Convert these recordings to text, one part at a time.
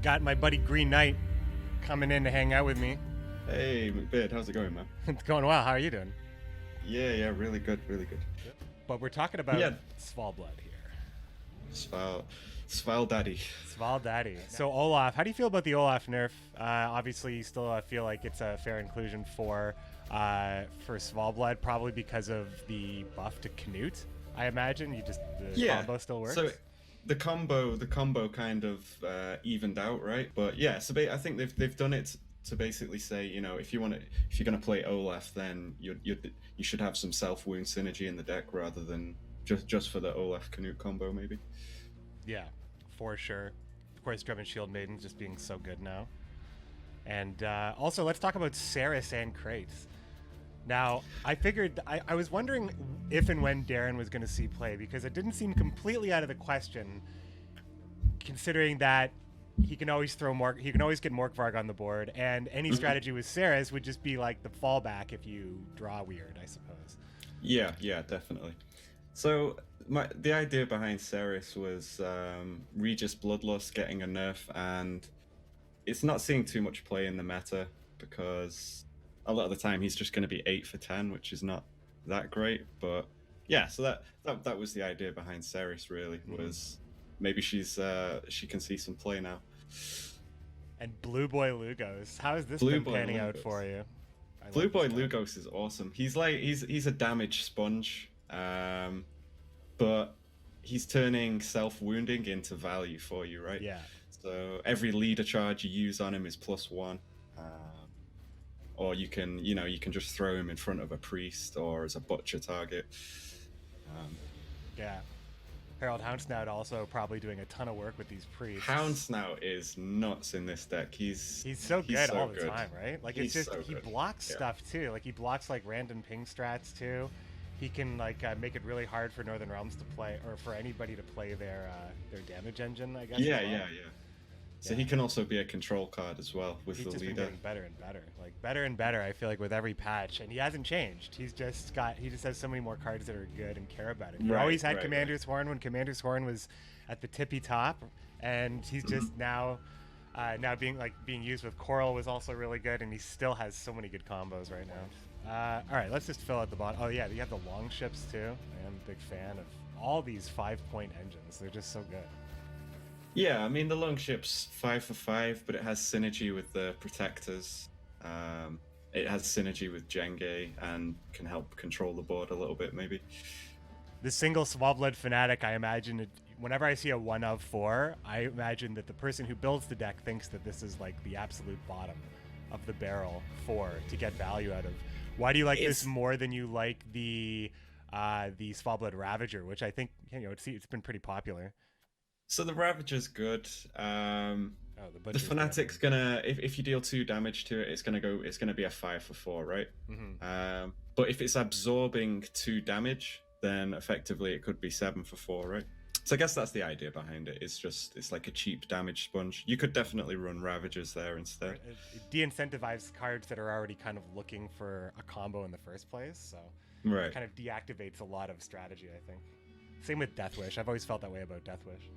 got my buddy Green Knight coming in to hang out with me. Hey, McBeard, how's it going, man? It's going well. How are you doing? Yeah, really good, really good. But we're talking about SVALBLOD here. SVALDADDY. SVALDADDY. So Olaf, how do you feel about the Olaf nerf? Obviously, you still feel like it's a fair inclusion for SVALBLOD, probably because of the buff to Canute. I imagine the combo still works. So the combo kind of evened out, right? But yeah, so I think they've done it to basically say, you know, if you're gonna play Olaf, then you should have some self wound synergy in the deck rather than just for the Olaf Canute combo, maybe. Yeah, for sure. Of course, Drebin Shield Maiden just being so good now. And also, let's talk about Cerys and Kratos. Now, I figured, I was wondering if and when Derran was going to see play, because it didn't seem completely out of the question, considering that he can always get Morkvarg on the board, and any strategy with Cerys would just be like the fallback if you draw weird, I suppose. Yeah, definitely. So the idea behind Cerys was Regis Bloodlust getting a nerf, and it's not seeing too much play in the meta because a lot of the time he's just going to be 8 for 10, which is not that great. But yeah, so that was the idea behind Cerys, really, was maybe she can see some play now. And Blue Boy Lugos, how has this been panning out for you? Blue Boy Lugos is awesome. He's a damage sponge, but he's turning self-wounding into value for you, right? Yeah. So every leader charge you use on him is +1. Or you can just throw him in front of a priest or as a butcher target. Yeah. Harold Houndsnout also probably doing a ton of work with these priests. Houndsnout is nuts in this deck. He's so good all the time, right? Like he's it's just so he good. blocks stuff too. Like he blocks like random ping strats too. He can like make it really hard for Northern Realms to play, or for anybody to play their damage engine, I guess. Yeah. So he can also be a control card as well with the leader. He's just been getting better and better. Like better and better, I feel like, with every patch, and he hasn't changed. He just has so many more cards that are good and care about it. He always had Commander's Horn when Commander's Horn was at the tippy top, and he's just now being used with Coral was also really good, and he still has so many good combos right now. All right, let's just fill out the bottom. Oh yeah, you have the long ships too. I am a big fan of all these 5-point engines. They're just so good. Yeah, I mean, the long ship's 5 for 5, but it has synergy with the protectors. It has synergy with Jenge and can help control the board a little bit, maybe. The single SVALBLOD fanatic, I imagine, whenever I see a 1 of 4, I imagine that the person who builds the deck thinks that this is like the absolute bottom of the barrel to get value out of. Why do you like this more than you like the SVALBLOD Ravager, which I think it's been pretty popular? So the Ravager's good. The Fanatic's gonna, if you deal 2 damage to it, it's gonna be a 5 for 4, right? But if it's absorbing 2 damage, then effectively it could be 7 for 4, right? So I guess that's the idea behind it. It's like a cheap damage sponge. You could definitely run Ravagers there instead. It de-incentivizes cards that are already kind of looking for a combo in the first place, so it kind of deactivates a lot of strategy, I think. Same with Deathwish. I've always felt that way about Deathwish.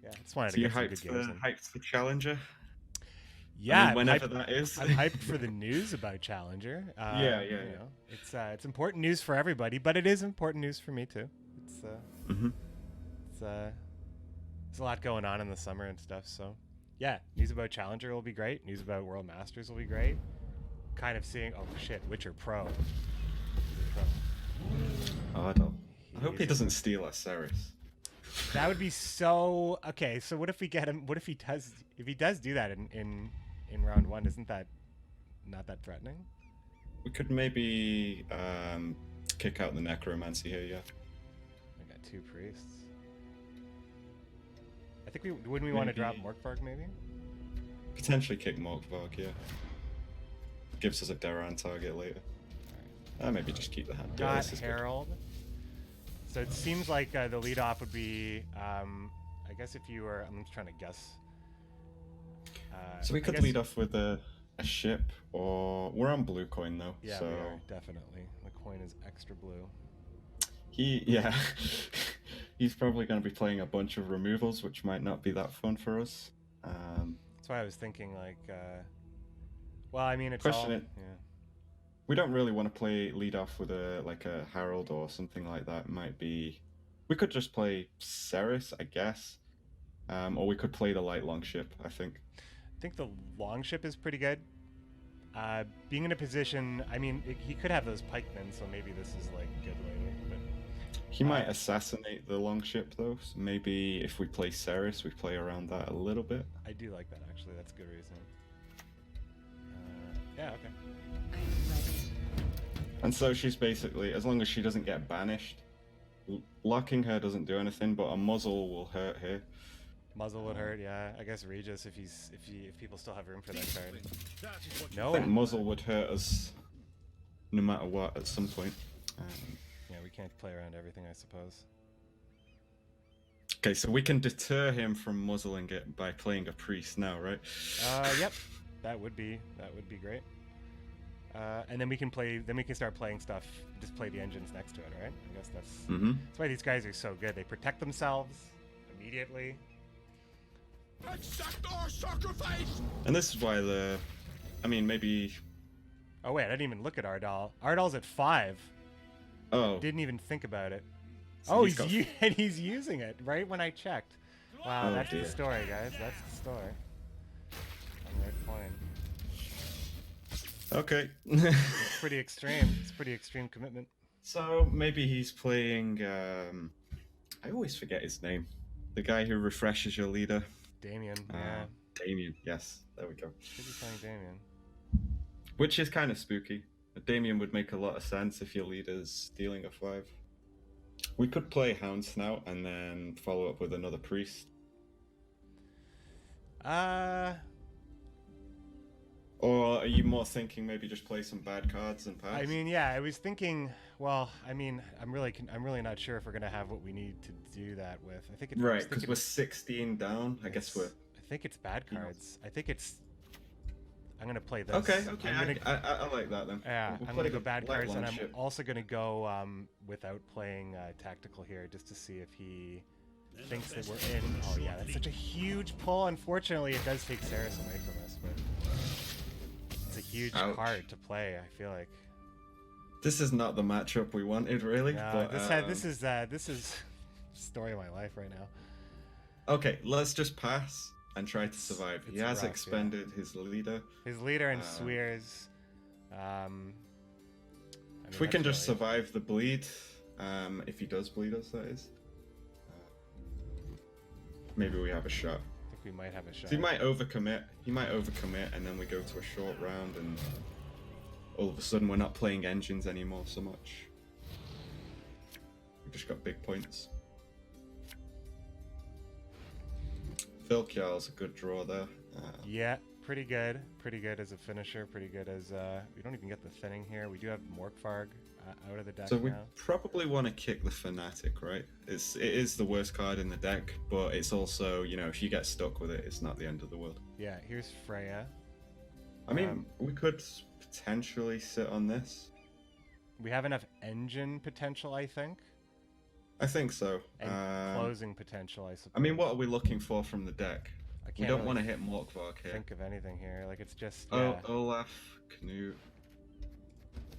Yeah, just wanted to get some good games in. Hyped for Challenger? Yeah, I mean, whenever that is. I'm hyped for the news about Challenger. Yeah. It's important news for everybody, but it is important news for me too. There's a lot going on in the summer and stuff, so yeah, news about Challenger will be great. News about World Masters will be great. Kind of seeing, oh shit, Witcher Pro. I hope he doesn't steal our Cerys. That would be so okay. So what if we get him? What if he does? If he does do that in round 1, isn't that not that threatening? We could maybe kick out the Necromancy here. Yeah. I got 2 priests. I think wouldn't we want to drop Morkvarg maybe? Potentially kick Morkvarg. Yeah. Gives us a Derran target later. Maybe just keep the hand. Got Herald. So it seems like the leadoff would be, I guess if you were, I'm just trying to guess. So we could lead off with a ship, or we're on blue coin though. Yeah, so we are, definitely. The coin is extra blue. He's probably going to be playing a bunch of removals, which might not be that fun for us. That's why I was thinking like, well, I mean, it's Question all, it. yeah. We don't really want to lead off with a Herald or something like that. It might be. We could just play Cerys, I guess. Or we could play the light longship, I think. I think the longship is pretty good. Being in a position, I mean, he could have those pikemen, so maybe this is like good lately. But He might assassinate the longship though. So maybe if we play Cerys, we play around that a little bit. I do like that actually. That's good reasoning. Yeah. Okay. And so she's basically, as long as she doesn't get banished, locking her doesn't do anything, but a muzzle will hurt her. Muzzle would hurt, yeah. I guess Regis if people still have room for that card. I No. think muzzle would hurt us no matter what at some point. Yeah, we can't play around everything, I suppose. Okay, so we can deter him from muzzling it by playing a priest now, right? Yep. That would be great. And then we can start playing stuff. Just play the engines next to it, right? I guess that's why these guys are so good. They protect themselves immediately. Accept our sacrifice! And this is why maybe. Oh wait, I didn't even look at Ardal. Ardal's at 5. Oh. Didn't even think about it. So Oh, he's and he's using it right when I checked. Wow, Oh, that's dear. the story, guys. That's the story. On the right point. Okay. It's pretty extreme. It's pretty extreme commitment. So maybe he's playing. I always forget his name. The guy who refreshes your leader. Damien, yeah. Damien, yes. There we go. Should be playing Damien. Which is kind of spooky. Damien would make a lot of sense if your leader's dealing a 5. We could play Hound Snout and then follow up with another priest. Or are you more thinking maybe just play some bad cards and pass? I mean, yeah, I was thinking. Well, I mean, I'm really not sure if we're gonna have what we need to do that with. I think it's right, because we're 16 down. I guess we're. I think it's bad cards. I think it's. I'm gonna play this. Okay, I like that then. Yeah, We'll I'm play gonna go the bad light cards, and I'm longship. also gonna go without playing tactical here, just to see if he thinks that we're in. Oh yeah, that's such a huge pull. Unfortunately, it does take Cerys away from us, but it's a huge Ouch. card to play. I feel like. This is not the matchup we wanted, really. No, but, this is story of my life right now. Okay, let's just pass and try to survive. He It's has rough, expended his leader. His leader and Swears. I mean, If we can that's just really- survive the bleed, if he does bleed us, that is. Maybe we have a shot. I think we might have a shot. So he might overcommit. And then we go to a short round, and all of a sudden we're not playing engines anymore so much. We've just got big points. Vilkjarl's a good draw there. Yeah, pretty good. Pretty good as a finisher. Pretty good as we don't even get the thinning here. We do have Morkvarg out of the deck So we now. probably want to kick the Fanatic, right? It is the worst card in the deck, but it's also, if you get stuck with it, it's not the end of the world. Yeah, here's Freya. I mean, we could potentially sit on this. We have enough engine potential, I think, I think so. and closing potential, I suppose. I mean, what are we looking for from the deck? I We can't don't really want to hit Morkvarg here. think of anything here. Like it's just Oh, Olaf, Knut,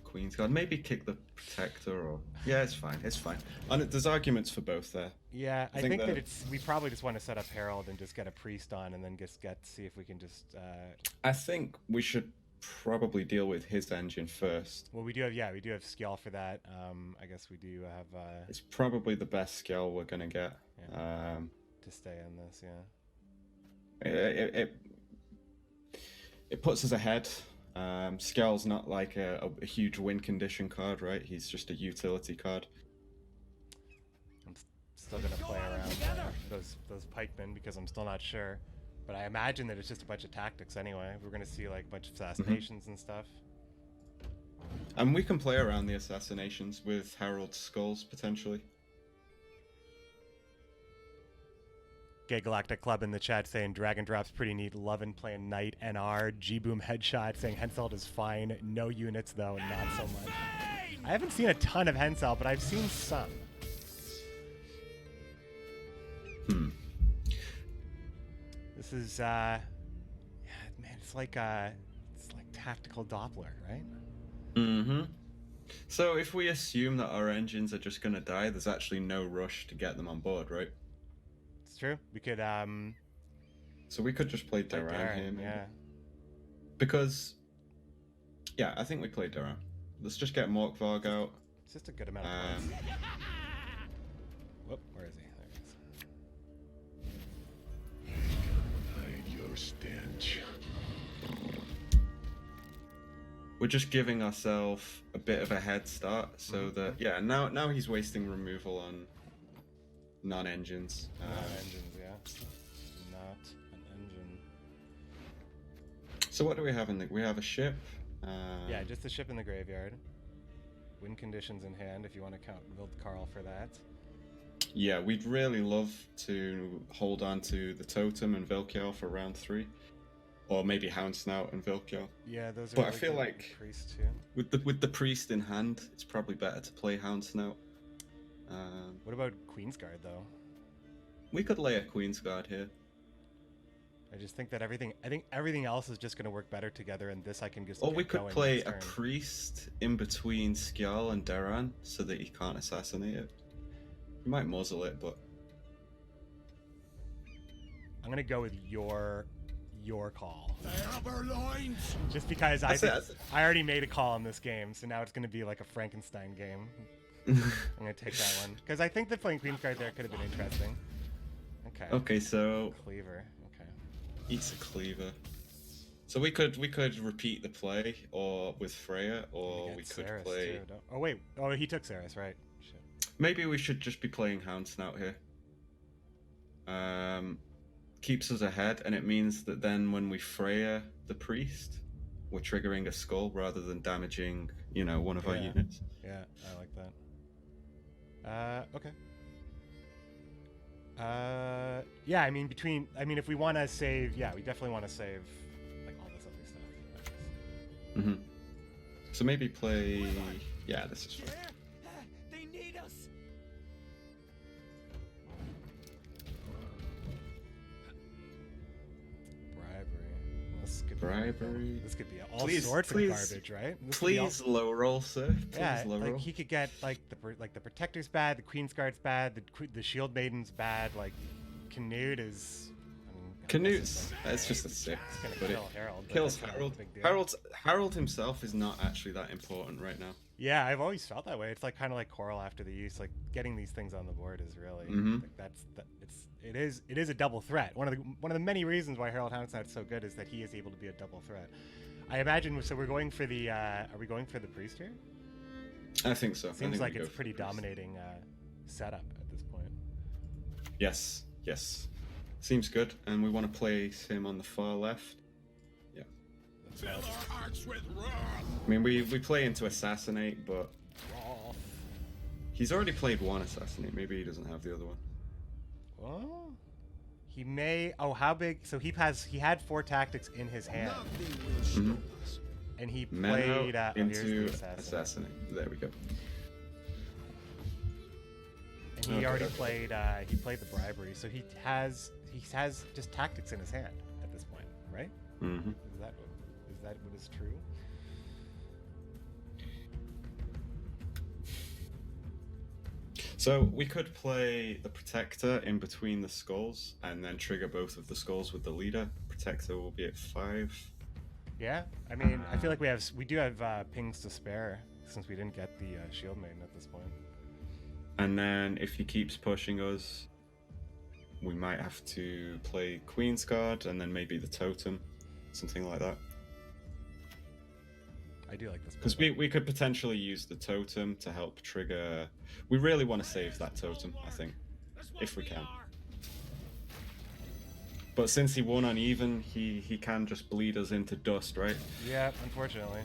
Queen's Guard. Maybe kick the Protector, or it's fine. It's fine. And there's arguments for both there. yeah. I think think that that- it's we probably just want to set up Herald and just get a priest on, and then just see if we can just. I think we should probably deal with his engine first. Well, we do have skill for that. I guess we do have It's probably the best skill we're gonna get. Yeah. to stay on this. Yeah. It puts us ahead. Skell's not like a huge win condition card, right? He's just a utility card. I'm still gonna play around those pikemen because I'm still not sure, but I imagine that it's just a bunch of tactics anyway. We're gonna see like a bunch of assassinations and stuff. And we can play around the assassinations with Harold's skulls potentially. Gay Galactic Club in the chat saying Dragon Drop's pretty neat. Lovin' playing Knight NR. G Boom Headshot saying Henselt is fine. No units though, not so much. I haven't seen a ton of Henselt, but I've seen some. This is yeah, man, it's like tactical Doppler, right? Mm-hmm. So if we assume that our engines are just gonna die, there's actually no rush to get them on board, right? It's true. We could So we could just play play Derran Derran, here, maybe. yeah. Because, yeah, I think we play Derran. Let's just get Morkvarg out. It's just a good amount of points. Whoop, where is he? There he is. Hide your stench. We're just giving ourselves a bit of a head start, so that yeah. Now he's wasting removal on non-engines. Non-engines, yeah. Not an engine. So what do we have in the? We have a ship. Yeah, just the ship in the graveyard. Win conditions in hand if you want to count Wild Carl for that. Yeah, we'd really love to hold on to the Totem and Vilkjal for round 3. Or maybe Houndsnout and Vilkjal. Yeah, those are But I really feel good. like Priest too. with the Priest in hand, it's probably better to play Houndsnout. What about Queensguard though? We could lay a Queen's Guard here. I just think that everything else is just going to work better together, and this I can just. Or get we could going play next a turn. Priest in between Skjal and Derran so that he can't assassinate it. You might muzzle it, but I'm going to go with your call. They have our lines. Just because That's it. I already made a call in this game, so now it's going to be like a Frankenstein game. I'm going to take that one because I think that playing Queensguard there could have been interesting. Okay. Okay, so Cleaver. Okay. eats a cleaver. So we could repeat the play, or with Freya, or we could Cerys play. too, oh wait. Oh, he took Cerys, right? Shit. Maybe we should just be playing Houndsnout here. Keeps us ahead, and it means that then when we Freya the Priest, we're triggering a skull rather than damaging, one of our Yeah. units. Yeah, I like that. Okay. Yeah, I mean, if we want to save, yeah, we definitely want to save, like, all this other stuff. Mm-hmm. So maybe play. Yeah, this is fine. They need us. Bribery. This could be all Please, sorts please, of garbage, right? This could be all- Please low roll, sir. Please yeah, low like roll. he could get like the Protector's bad, the Queensguard's bad, the Shield Maiden's bad. Like Canute is. I mean, Canute's. It's just a 6. It's gonna But it kill Harold. but kills that's not a Harold. big deal. Harold himself is not actually that important right now. Yeah, I've always felt that way. It's like kind of like Coral after the use. Like getting these things on the board is really Mhm. like it is a double threat. One of the many reasons why Harold Houndsnout is so good is that he is able to be a double threat. I imagine. So we're going for the. Are we going for the Priest here? I think so. I Seems think like we go it's for pretty this. dominating setup at this point. Yes. Seems good. And we want to place him on the far left. Yeah. Fill our hearts with wrath. I mean, we play into Assassinate, but he's already played one Assassinate. Maybe he doesn't have the other one. Well, he may. Oh, how big? So he had 4 tactics in his hand, Nothing will stop Mhm. us. and he Mano played here's into the assassin. Assassinate. There we go. And he Okay, already okay. played. He played the bribery, so he has just tactics in his hand at this point, right? Mm-hmm. Is that what is true? So we could play the Protector in between the skulls, and then trigger both of the skulls with the leader. Protector will be at 5. Yeah, I mean, I feel like we do have pings to spare since we didn't get the Shield Maiden at this point. And then if he keeps pushing us, we might have to play Queen's Guard, and then maybe the Totem, something like that. I do like this Because we could potentially use the Totem to help trigger. We really want to save that Totem, I think, if we can. But since he won uneven, he can just bleed us into dust, right? Yeah, unfortunately.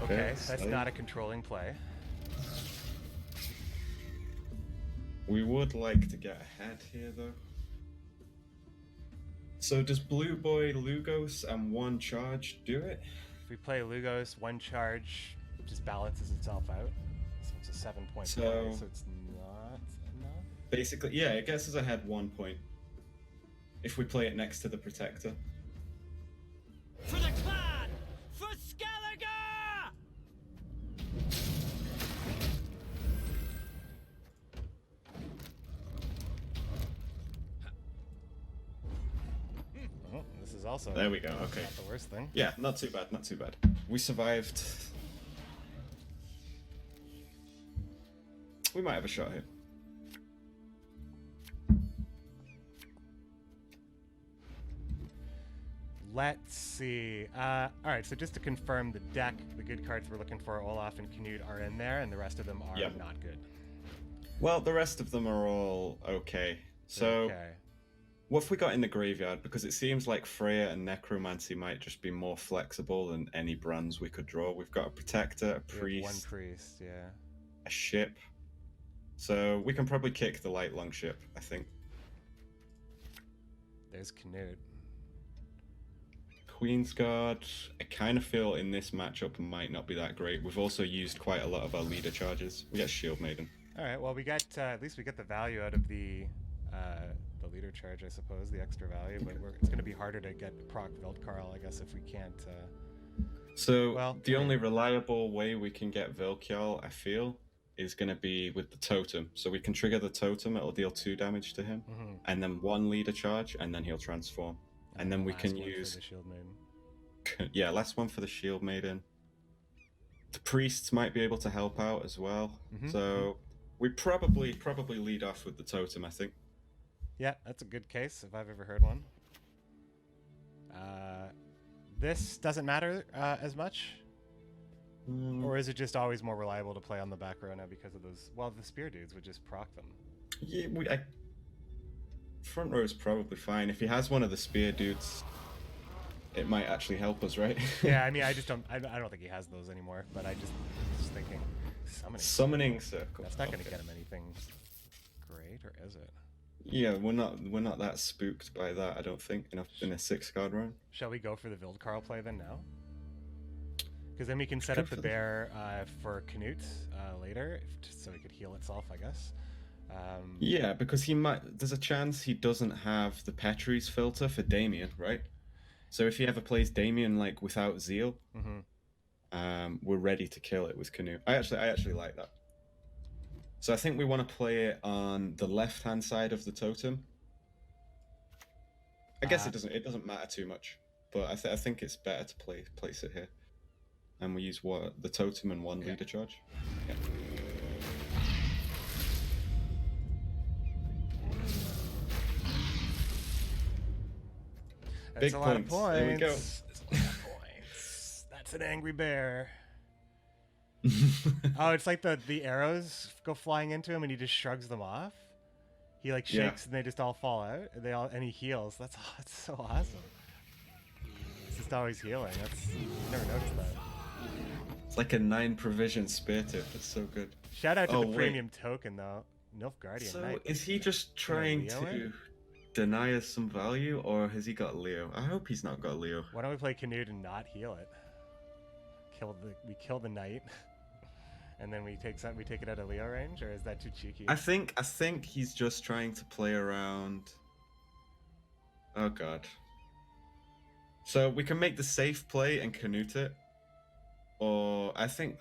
Okay, that's so not a controlling play. We would like to get ahead here, though. So does Blue Boy Lugos and 1 charge do it? If we play Lugos, one charge just balances itself out. So it's a 7-point So- play, so it's not enough. Basically, yeah, it gets us ahead 1 point. If we play it next to the Protector. For the clan! For Skelliger! Oh, this is also There we go, okay. not the worst thing. Yeah, not too bad, not too bad. We survived. We might have a shot here. Let's see. All right, so just to confirm, the deck, the good cards we're looking for, Olaf and Canute, are in there, and the rest of them are Yep. not good. Well, the rest of them are all okay. So, Okay. what have we got in the graveyard? Because it seems like Freya and Necromancy might just be more flexible than any brands we could draw. We've got a Protector, a We have Priest, one priest, yeah. a ship. So we can probably kick the Light Lung ship, I think. There's Canute. Queen's Guard, I kind of feel in this matchup might not be that great. We've also used quite a lot of our leader charges. We get Shield Maiden. All right, well, we got at least we get the value out of the leader charge, I suppose, the extra value. But it's going to be harder to get proc Veldkarl, I guess, if we can't. So Well, the I only mean- reliable way we can get Vilkjal, I feel, is going to be with the totem. So we can trigger the totem, it'll deal 2 damage to him, Mhm. and then 1 leader charge, and then he'll transform. And then we last can one for use the Shield Maiden. yeah, last one for the Shield Maiden. The priests might be able to help out as well. Mhm. So we probably lead off with the totem, I think. Yeah, that's a good case if I've ever heard one. This doesn't matter as much, or is it just always more reliable to play on the back row now because of those? Well, the spear dudes would just proc them. Yeah, front row is probably fine. If he has one of the spear dudes, it might actually help us, right? Yeah, I mean, I just don't. I don't think he has those anymore. But I just thinking, summoning. Summoning circle. That's not going to Okay. get him anything great, or is it? Yeah, we're not that spooked by that. I don't think in a 6-card round. Shall we go for the Veldkarl play then now? Because then we can set Go up the for the- bear for Canute later, just so it could heal itself, I guess. Yeah, because he might. There's a chance he doesn't have the Petrie's filter for Damien, right? So if he ever plays Damien like without Zeal, Mhm. we're ready to kill it with Canute. I actually like that. So I think we want to play it on the left-hand side of the totem. I guess it doesn't matter too much, but I think it's better to place it here. And we use the totem and 1 leader charge. Yeah. That's Big a lot of points. points. There we go. That's a lot of points. That's an angry bear. Oh, it's like the arrows go flying into him and he just shrugs them off. He like Yeah. shakes and they just all fall out. And he heals. That's so awesome. It's just always healing. I never noticed that. It's like a 9 provision spear tip. It's so good. Shout out to Oh, the wait. premium token though. Nilfgaardian So Knight. is he just trying Leo to it? deny us some value, or has he got Leo? I hope he's not got Leo. Why don't we play Canute and not heal it? We kill the knight, and then we take it out of Leo range, or is that too cheeky? I think he's just trying to play around. Oh god. So we can make the safe play and Canute it, or I think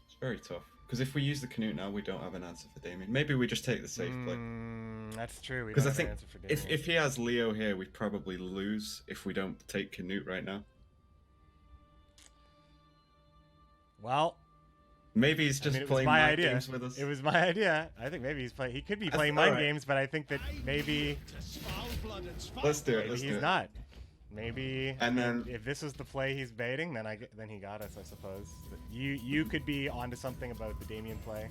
it's very tough because if we use the Canute now, we don't have an answer for Damien. Maybe we just take the safe play. That's true. We Because don't I have an think answer for if Damien. he has Leo here, we probably lose if we don't take Canute right now. Well, Maybe he's I just mean, it was playing my mind idea. games with us. It was my idea. I think maybe he could be I playing th- mind alright. games, but I think that maybe To SVALBLOD and Let's do it. maybe Let's do he's it. not. Maybe And then- if this was the play he's baiting, then then he got us, I suppose. You could be onto something about the Damien play.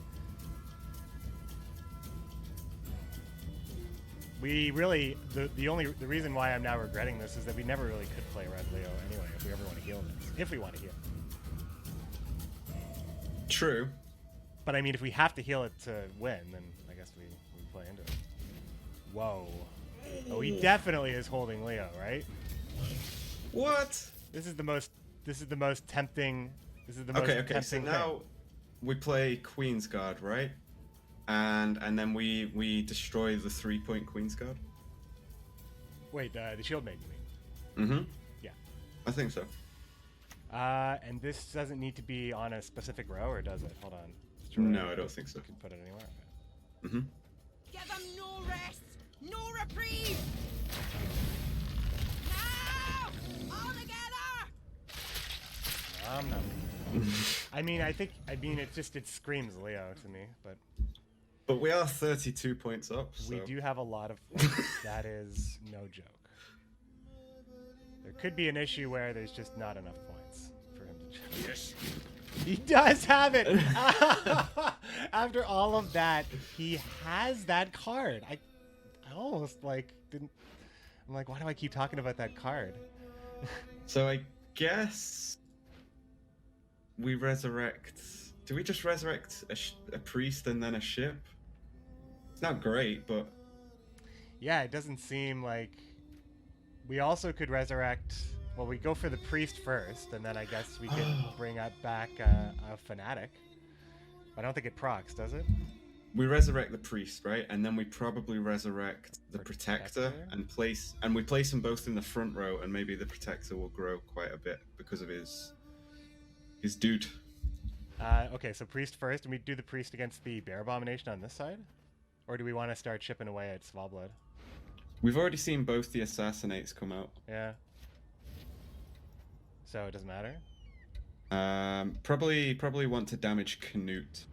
We really the reason why I'm now regretting this is that we never really could play Red Leo anyway if we ever want to heal this. If we want to heal. True. But I mean, if we have to heal it to win, then I guess we play into it. Whoa. Oh, he definitely is holding Leo, right? What? This is the most tempting. This is the most Okay, tempting so thing. now we play Queen's Guard, right? And then we destroy the 3-point Queen's Guard. Wait, the shield maiden, you mean? Mm-hmm. Yeah. I think so. And this doesn't need to be on a specific row, or does it? Hold on. Destroy. No, I don't think so. You can put it anywhere. Okay. Mm-hmm. Give them no rest, no reprieve. Now, all together. No. I mean, it screams Leo to me, but But we are 32 points up. So. we do have a lot of points. That is no joke. There could be an issue where there's just not enough points for him to jump. Yes. He does have it! After all of that, he has that card. I almost didn't. I'm like, why do I keep talking about that card? So I guess we resurrect. Do we just resurrect a priest and then a ship? It's not great, but Yeah, it doesn't seem like. We also could resurrect. Well, we go for the priest first, and then I guess we could bring back a fanatic. I don't think it procs, does it? we resurrect the priest, right? And then we probably resurrect the protector and we place them both in the front row, and maybe the protector will grow quite a bit because of his dude. Okay, so priest first, and we do the priest against the bear abomination on this side? Or do we want to start chipping away at SVALBLOD? We've already seen both the assassinates come out. Yeah. So it doesn't matter? Probably want to damage Canute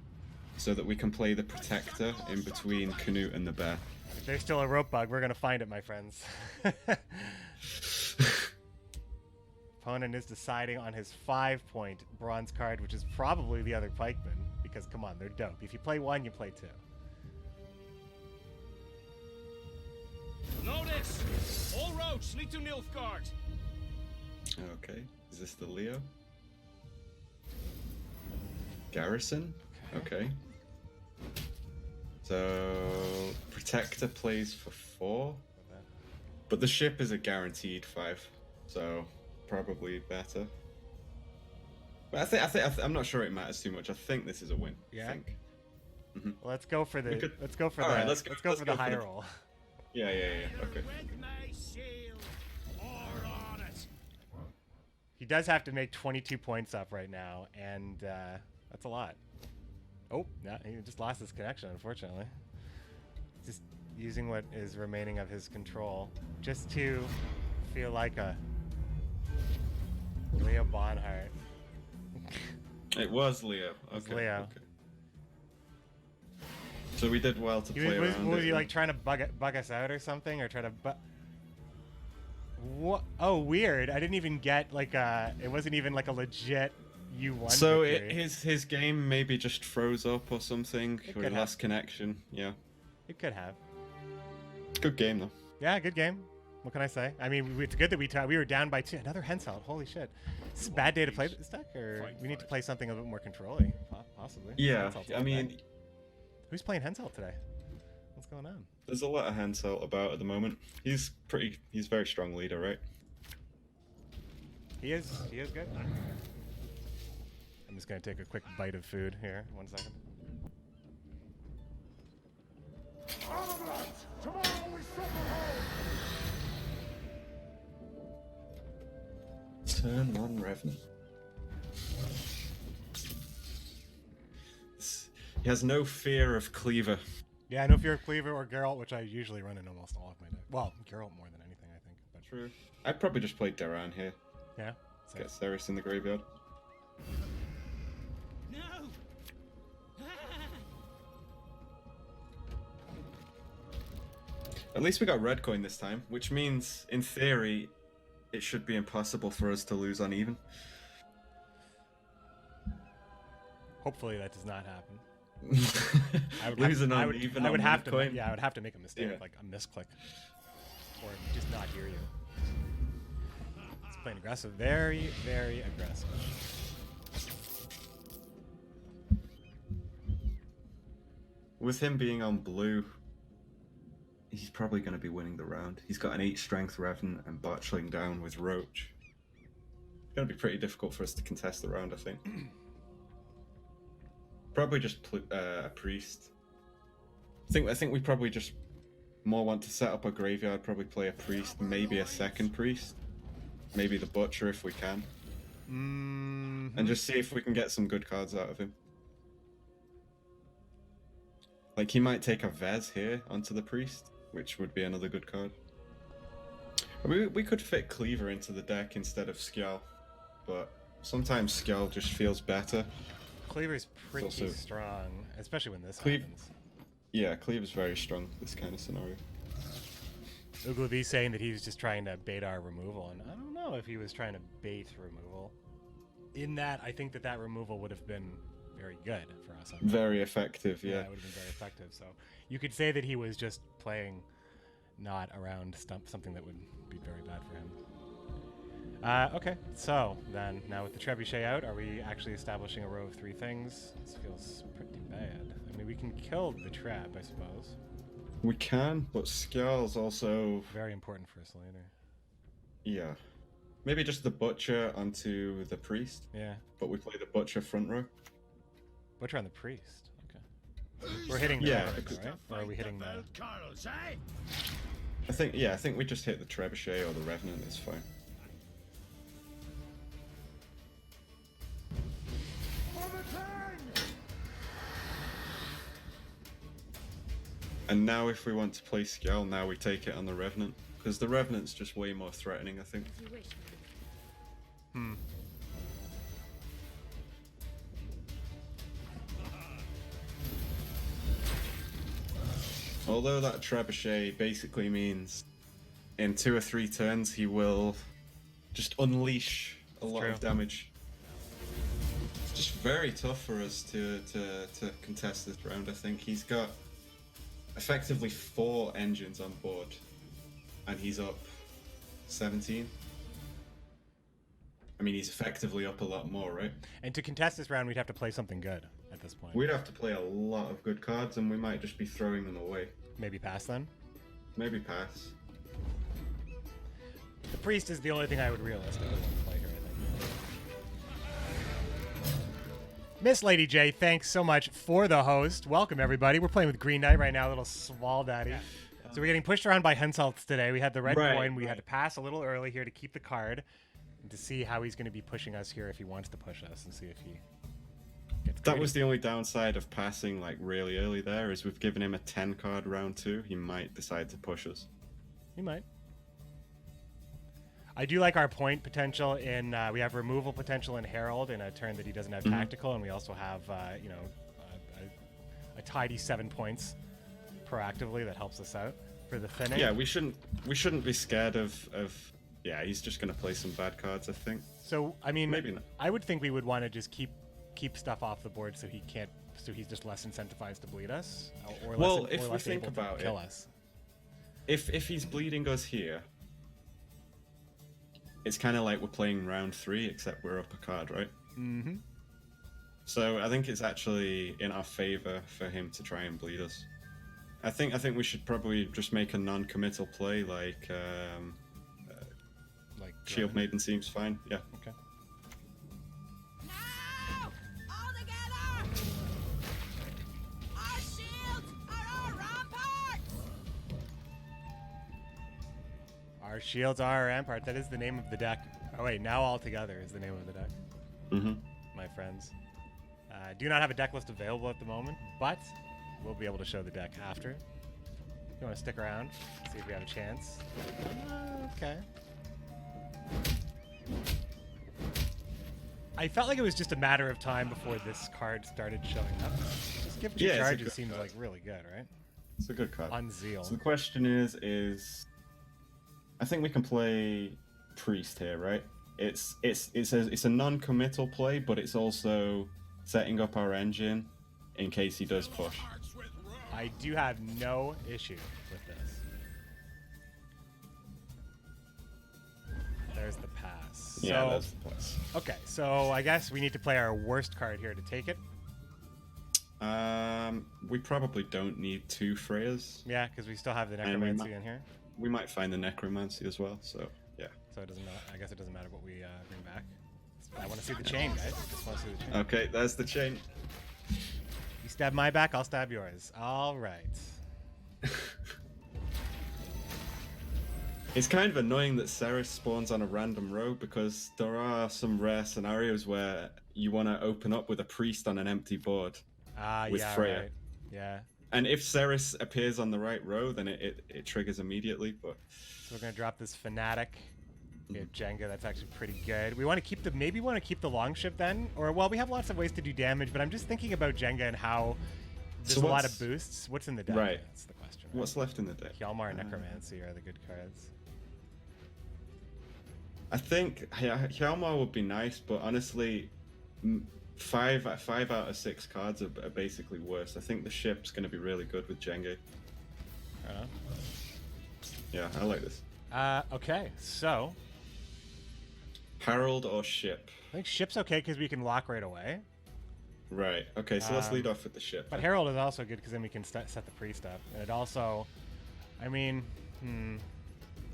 so that we can play the protector in between Canute and the bear. If there's still a rope bug, we're going to find it, my friends. Opponent is deciding on his 5-point bronze card, which is probably the other pikeman, because come on, they're dope. If you play one, you play two. Notice! All roads lead to Nilfgaard. Okay, is this the Leo? Garrison? Okay. So, Protector plays for 4. But the ship is a guaranteed 5, so probably better. But I'm not sure it matters too much. I think this is a win. Yeah? I think. Well, let's go for the Let's go for the high roll. Yeah. Okay. With my shield, or on it. He does have to make 22 points up right now, and that's a lot. Oh, no, he just lost his connection, unfortunately. Just using what is remaining of his control, just to feel like a Leo Bonhart. It was Leo. Okay. was Leo. Okay. So we did well to play around. Was he like trying to bug us out or something, or try to What? Oh, weird. I didn't even get like it wasn't even like a legit U1 So victory. his game maybe just froze up or something, or he lost connection. Yeah. It could have. Good game though. Yeah, good game. What can I say? I mean, it's good that we were down by 2. Another Hensalt. Holy shit. Is this a bad day to play this deck, or we need to play something a bit more controlly, possibly? Yeah, Hensalt's I all mean, bad. Who's playing Hensalt today? What's going on? there's a lot of Hansel about at the moment. He's very strong leader, right? He is good. I'm just gonna take a quick bite of food here. 1 second. Turn 1 Revenant. He has no fear of Cleaver. Yeah, no fear of Cleaver or Geralt, which I usually run in almost all of my deck. Well, Geralt more than anything, I think. But True. I'd probably just play Derran here. yeah. So Get Cerys in the graveyard. No! At least we got red coin this time, which means, in theory, it should be impossible for us to lose uneven. hopefully that does not happen. Losing I uneven would on have red to. coin. Yeah, I would have to make a mistake, Yeah. like a misclick, or just not hear you. It's playing aggressive, very, very aggressive. With him being on blue, he's probably going to be winning the round. He's got an 8 strength Revenant and botchling down with Roach. gonna be pretty difficult for us to contest the round, I think. Probably just a priest. I think we probably just more want to set up a graveyard. Probably play a priest, maybe a second priest, maybe the butcher if we can, and just see if we can get some good cards out of him. Like he might take a Vez here onto the priest, which would be another good card. We could fit Cleaver into the deck instead of Skjal, but sometimes Skjal just feels better. Cleaver's pretty strong, especially when this happens. Yeah, Cleaver's very strong this kind of scenario. Uglavi saying that he was just trying to bait our removal, and I don't know if he was trying to bait removal. In that, I think that removal would have been very good for us. Very effective, yeah. It would have been very effective. So you could say that he was just playing not around something that would be very bad for him. Okay, so then now with the trebuchet out, are we actually establishing a row of 3 things? This feels pretty bad. I mean, we can kill the trap, I suppose. We can, but Skjal's also very important for us later. Yeah. Maybe just the butcher onto the priest. Yeah. But we play the butcher front row. Butcher on the priest. Okay. We're hitting the Revenant, right? Or are we hitting the... I think we just hit the trebuchet or the Revenant, it's fine. And now if we want to play Skjal, now we take it on the Revenant. Because the Revenant's just way more threatening, I think. Although that trebuchet basically means in 2 or 3 turns he will just unleash a lot of damage. It's just very tough for us to contest this round, I think. He's got effectively 4 engines on board, and he's up 17. I mean, he's effectively up a lot more, right? And to contest this round, we'd have to play something good at this point. We'd have to play a lot of good cards, and we might just be throwing them away. Maybe pass then? Maybe pass. The priest is the only thing I would realistically want to play here, I think. Miss Lady J, thanks so much for the host. Welcome, everybody. We're playing with Green Knight right now, a little SVALDADDY. So we're getting pushed around by Hensalts today. We had the red coin. We had to pass a little early here to keep the card and to see how he's going to be pushing us here if he wants to push us and see if he gets That was the only downside of passing like really early there, is we've given him a 10 card round 2. He might decide to push us. He might. I do like our point potential in, we have removal potential in Herald in a turn that he doesn't have tactical, and we also have, you know, a tidy 7 points proactively that helps us out for the thinning. Yeah, we shouldn't be scared of yeah, he's just going to play some bad cards, I think. So, I mean, maybe not. I would think we would want to just keep stuff off the board so he's just less incentivized to bleed us, or less, if or we less think able about to kill us. If he's bleeding us here, it's kind of like we're playing round 3, except we're up a card, right? Mm-hmm. So I think it's actually in our favor for him to try and bleed us. I think we should probably just make a non-committal play, like Shield Maiden seems fine. Yeah. Okay. Now! All together! Our shields are our ramparts! Our shields are our rampart. That is the name of the deck. Oh wait, now all together is the name of the deck. Mm-hmm. My friends. Do not have a deck list available at the moment, but we'll be able to show the deck after. You want to stick around, see if we have a chance. Okay. I felt like it was just a matter of time before this card started showing up. Just give 2 charges seems like really good, right? It's a good card. Unzeal. So the question is I think we can play Priest here, right? It's a non-committal play, but it's also setting up our engine in case he does push. I do have no issue with this. There's the pass. Yeah, that's the pass. Okay, so I guess we need to play our worst card here to take it. We probably don't need 2 Freyas. Yeah, because we still have the Necromancy in here. We might find the Necromancy as well, so yeah. So it doesn't. I guess it doesn't matter what we bring back. I want to see the chain, guys. I just want to see the chain. Okay, there's the chain. You stab my back, I'll stab yours. All right. It's kind of annoying that Cerys spawns on a random row because there are some rare scenarios where you want to open up with a priest on an empty board with yeah, Freya. right. Yeah. And if Cerys appears on the right row, then it triggers immediately. But So we're gonna drop this fanatic. We have Jenga. That's actually pretty good. We want to keep the the long ship then, or well, we have lots of ways to do damage. But I'm just thinking about Jenga and how there's a lot of boosts. What's in the deck? Right. That's the question. What's left in the deck? Hjalmar and Necromancy are the good cards. I think Hjalmar would be nice, but honestly, 5 out of 6 cards are basically worse. I think the ship's going to be really good with Jenga. Yeah, I like this. Okay, so Herald or ship? I think ship's okay because we can lock right away. Right. Okay, so let's lead off with the ship. But Herald is also good because then we can set the priest up. And it also, I mean,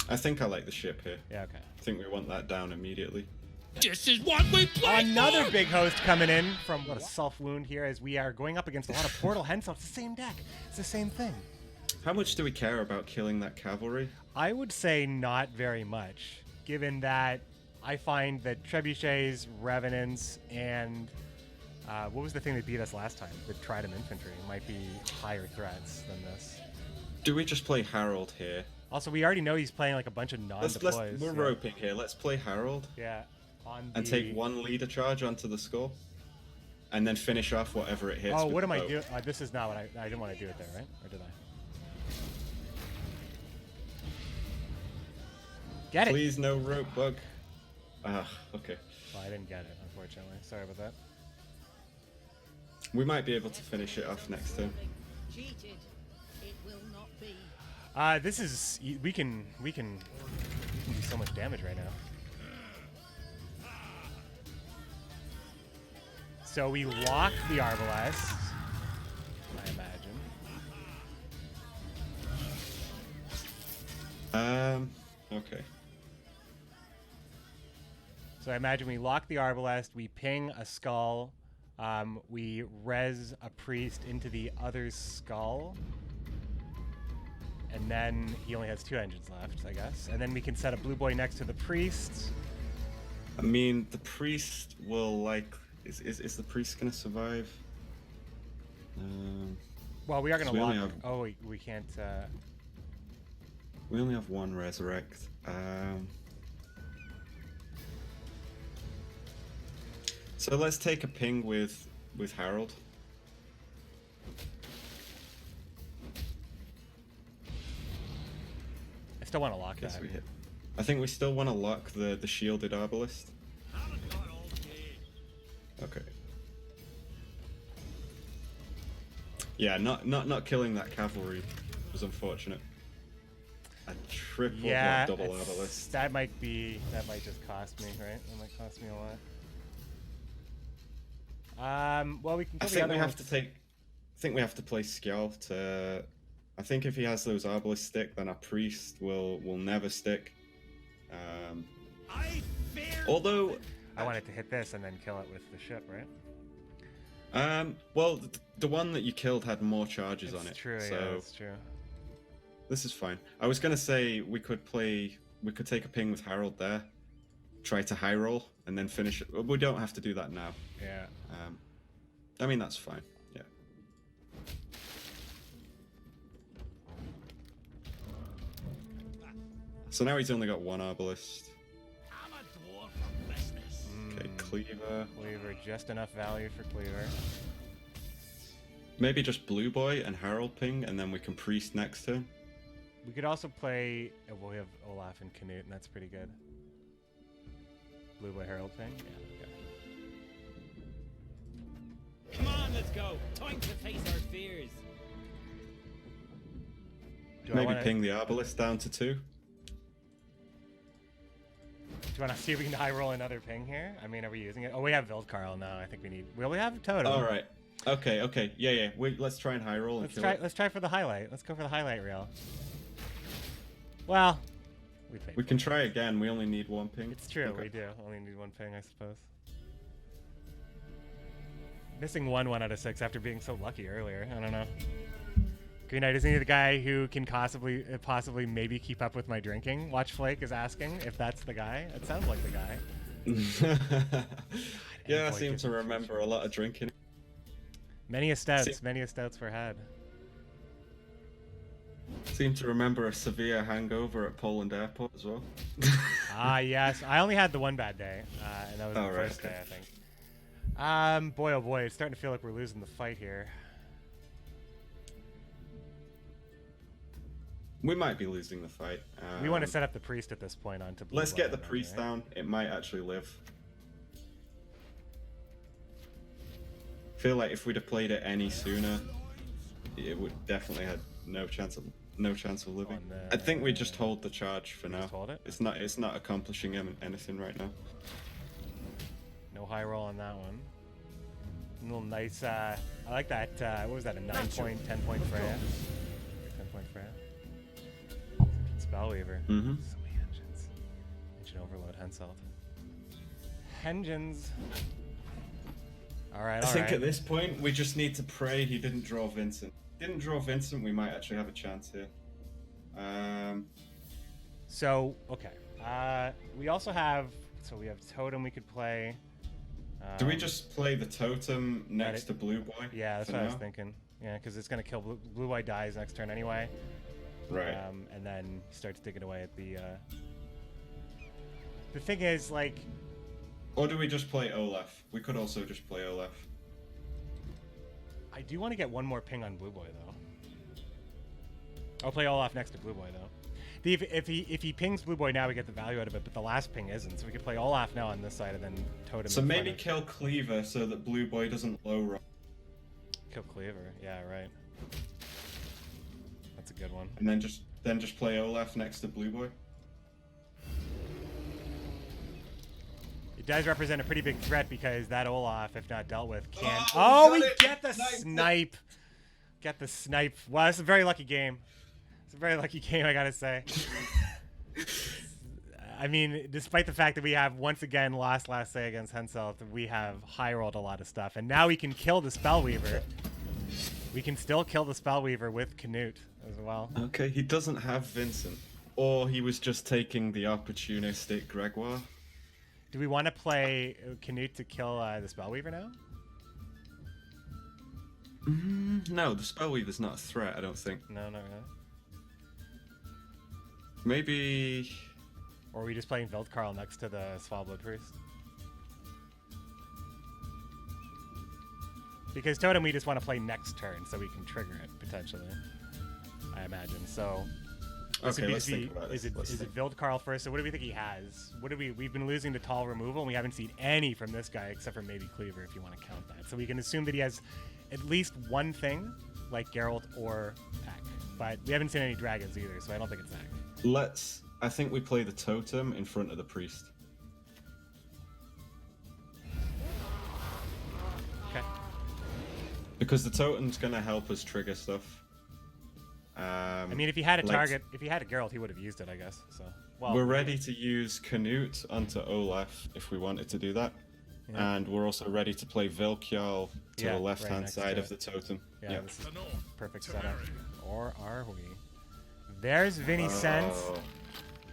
I think I like the ship here. yeah, okay. I think we want that down immediately. This is what we play Another big host coming in from what a self wound here as we are going up against a lot of portal hens. So it's the same deck. It's the same thing. How much do we care about killing that cavalry? I would say not very much, given that I find that trebuchets, revenants, and what was the thing that beat us last time? The trident infantry might be higher threats than this. Do we just play Herald here? Also, we already know he's playing like a bunch of non-deploys. We're roping here. Let's play Herald. Yeah. And take one leader charge onto the skull. And then finish off whatever it hits. Oh, with what am the I bow. doing? This is not what I didn't want to do it there, right? Or did I? Get it! Please, no rope bug. Ah, okay. Well, I didn't get it, unfortunately. Sorry about that. We might be able to finish it off next turn. Cheated. It will not be. This is we can do so much damage right now. So we lock the Arbalest, I imagine. Okay. So I imagine we lock the Arbalest, we ping a skull, we res a priest into the other skull, and then he only has 2 engines left, I guess. And then we can set a blue boy next to the priest. I mean, the priest will like. Is the priest gonna survive? Well, we are gonna So we lock. only have- Oh, we can't. We only have one resurrect. So let's take a ping with Harold. I still want to lock Guess that. we hit. I think we still want to lock the shielded Arbalest. Okay. Yeah, not killing that cavalry was unfortunate. A triple Yeah, or double it's- Arbalest. that might just cost me, right? That might cost me a lot. Well, we can I kill the think other we have ones. to take. I think we have to play Skjald to. I think if he has those Arbalest stick, then our priest will never stick. Although I wanted to hit this and then kill it with the ship, right? well, the one that you killed had more charges on it. It's true, so yeah, that's true. this is fine. I was gonna say we could take a ping with Harold there, try to high roll, and then finish it. We don't have to do that now. Yeah. I mean that's fine. Yeah. So now he's only got one Arbalest. I'm a dwarf for business. Okay, Cleaver. Cleaver, just enough value for Cleaver. Maybe just Blue Boy and Harold ping, and then we can priest next turn. We could also play. Well, we have Olaf and Canute, and that's pretty good. Blue Boy Herald thing. Yeah. Okay. Come on, let's go. Time to face our fears. Do I Maybe wanna, ping the Arbalest down to 2. Do you want to see if we can high roll another ping here? I mean, are we using it? Oh, we have Vildkarl now. I think we need. Well, we have Totem. All right. Okay. Yeah. Let's try and high roll and Let's kill try. it. Let's try for the highlight. Let's go for the highlight reel. Well, we paid. We can try again. We only need 1 ping. It's true. Okay. We do only need 1 ping, I suppose. Missing 1 out of 6 after being so lucky earlier. I don't know. Green Knight, isn't he the guy who can possibly maybe keep up with my drinking? Watch Flake is asking if that's the guy. It sounds like the guy. Yeah, I seem to remember a lot of drinking. Many a stouts were had. Seem to remember a severe hangover at Poland Airport as well. Ah, yes. I only had the one bad day, and that was the first day, I think. Boy, oh boy, it's starting to feel like we're losing the fight here. We might be losing the fight. We want to set up the priest at this point onto blue. Let's get the priest down. It might actually live. Feel like if we'd have played it any sooner, it would definitely have no chance of living. I think we just hold the charge for now. Hold it? It's not accomplishing anything right now. No high roll on that one. A little nice. I like that. What was that? A 9-point, 10-point Freya. 10-point Freya. Spellweaver. Mm-hmm. Sweet engines. Engine overload. Henselt. Engines. All right. I think at this point we just need to pray he didn't draw Vincent. Didn't draw Vincent, we might actually have a chance here. So okay. We also have. So we have Totem we could play. Do we just play the Totem next to Blue Boy? Yeah, that's what I was thinking. Yeah, because it's gonna kill Blue Boy dies next turn anyway. Right. And then he starts digging away at the. The thing is, like. Or do we just play Olaf? We could also just play Olaf. I do want to get one more ping on Blue Boy though. I'll play Olaf next to Blue Boy though. If he pings Blue Boy now, we get the value out of it, but the last ping isn't. So we could play Olaf now on this side and then Totem. So maybe kill Cleaver so that Blue Boy doesn't low roll. Kill Cleaver, yeah, right. That's a good one. And then just play Olaf next to Blue Boy. It does represent a pretty big threat because that Olaf, if not dealt with, can. Oh, we get the snipe. Get the snipe. Wow, it's a very lucky game. It's a very lucky game, I gotta say. I mean, despite the fact that we have once again lost last day against Henselt, we have high rolled a lot of stuff, and now we can kill the Spellweaver. We can still kill the Spellweaver with Canute as well. Okay, he doesn't have Vincent, or he was just taking the opportunistic Gregoire. Do we want to play Canute to kill the Spellweaver now? No, the Spellweaver's not a threat, I don't think. No, not really. Maybe... Or are we just playing Vildkarl next to the SVALBLOD Priest? Because Totem we just want to play next turn so we can trigger it, potentially. I imagine, so... Okay, let's think about this. Is it Vildkarl first? So what do we think he has? We've been losing to Tall removal, and we haven't seen any from this guy except for maybe Cleaver, if you want to count that. So we can assume that he has at least one thing, like Geralt or Peck. But we haven't seen any dragons either, so I don't think it's Zac. I think we play the Totem in front of the Priest. Okay. Because the Totem's gonna help us trigger stuff. I mean, if he had a target, if he had a Geralt, he would have used it, I guess. So, well, we're ready to use Canute onto Olaf if we wanted to do that, and we're also ready to play Vilkjarl to the left-hand side of the Totem. Yeah, this is perfect setup. Or are we? There's Vinny Sense,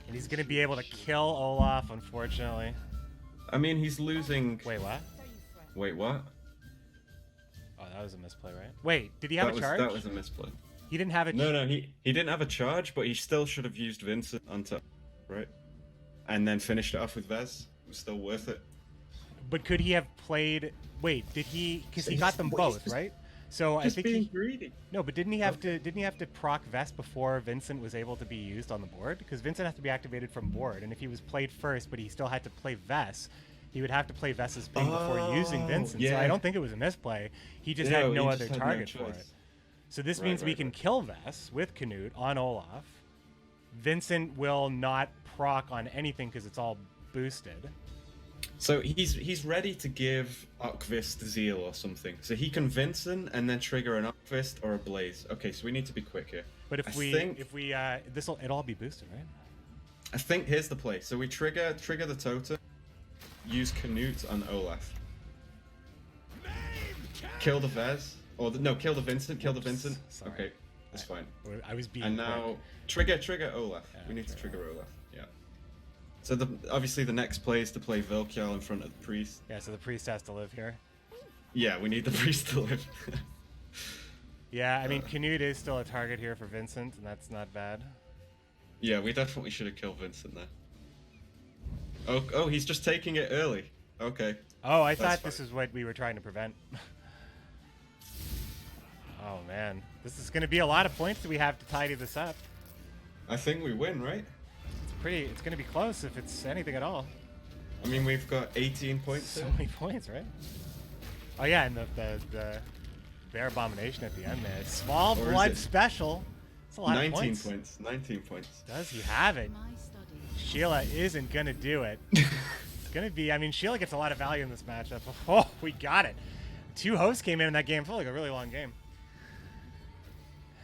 and he's gonna be able to kill Olaf, unfortunately. I mean, he's losing. Wait, what? Wait, what? Oh, that was a misplay, right? Wait, did he have a charge? That was a misplay. He didn't have it. No, he didn't have a charge, but he still should have used Vincent onto, right? And then finished it off with Vez. It was still worth it. But could he have played? Wait, did he? Because he got them both, right? So I think being greedy. No, but didn't he have to proc Vest before Vincent was able to be used on the board? Because Vincent has to be activated from board, and if he was played first, but he still had to play Vest, he would have to play Vest's ping before using Vincent. So I don't think it was a misplay. He just had no other target for it. So this means we can kill Vess with Canute on Olaf. Vincent will not proc on anything because it's all boosted. So he's ready to give Okvist Zeal or something. So he can Vincent and then trigger an Okvist or a Blaze. Okay, so we need to be quick here. But it'll all be boosted, right? I think here's the play. So we trigger the Totem, use Canute on Olaf. Kill the Vez. Or no, kill the Vincent. Kill the Vincent. Sorry. Okay, that's fine. I was being And now trigger Olaf. Yeah, We need to trigger trigger Olaf. Yeah. So obviously the next play is to play Vilkjal in front of the priest. Yeah, so the priest has to live here. Yeah, we need the priest to live. Yeah, I mean, Canute is still a target here for Vincent, and that's not bad. Yeah, we definitely should have killed Vincent there. Oh, he's just taking it early. Okay. Oh, I That's thought fine. this is what we were trying to prevent. Oh, man. This is going to be a lot of points that we have to tidy this up. I think we win, right? It's going to be close if it's anything at all. I mean, we've got 18 points. So here. many points, right? Oh, yeah, and the Bear Abomination at the end there. Small Or is Blood it Special. That's a lot 19 of points. points. 19 points. Does he have it? My study. Sheila isn't going to do it. It's going to be, I mean, Sheila gets a lot of value in this matchup. Oh, we got it. 2 hosts came in that game. It felt like a really long game.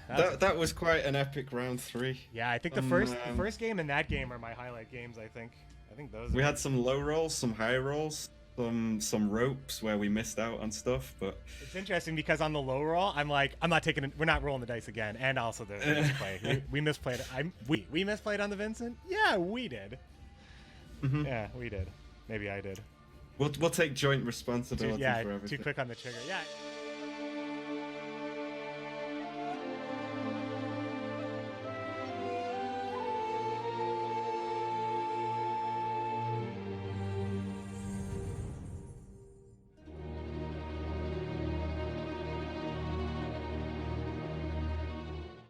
That was quite an epic round 3. Yeah, I think the first game and that game are my highlight games, I think. I think those We are... had some low rolls, some high rolls, some ropes where we missed out on stuff, but It's interesting because on the low roll, I'm like, I'm not taking it. We're not rolling the dice again. And also the misplay. We misplayed. We misplayed on the Vincent? Yeah, we did. Yeah, we did. Maybe I did. we'll take joint responsibility Yeah, for everything. too quick on the trigger. Yeah.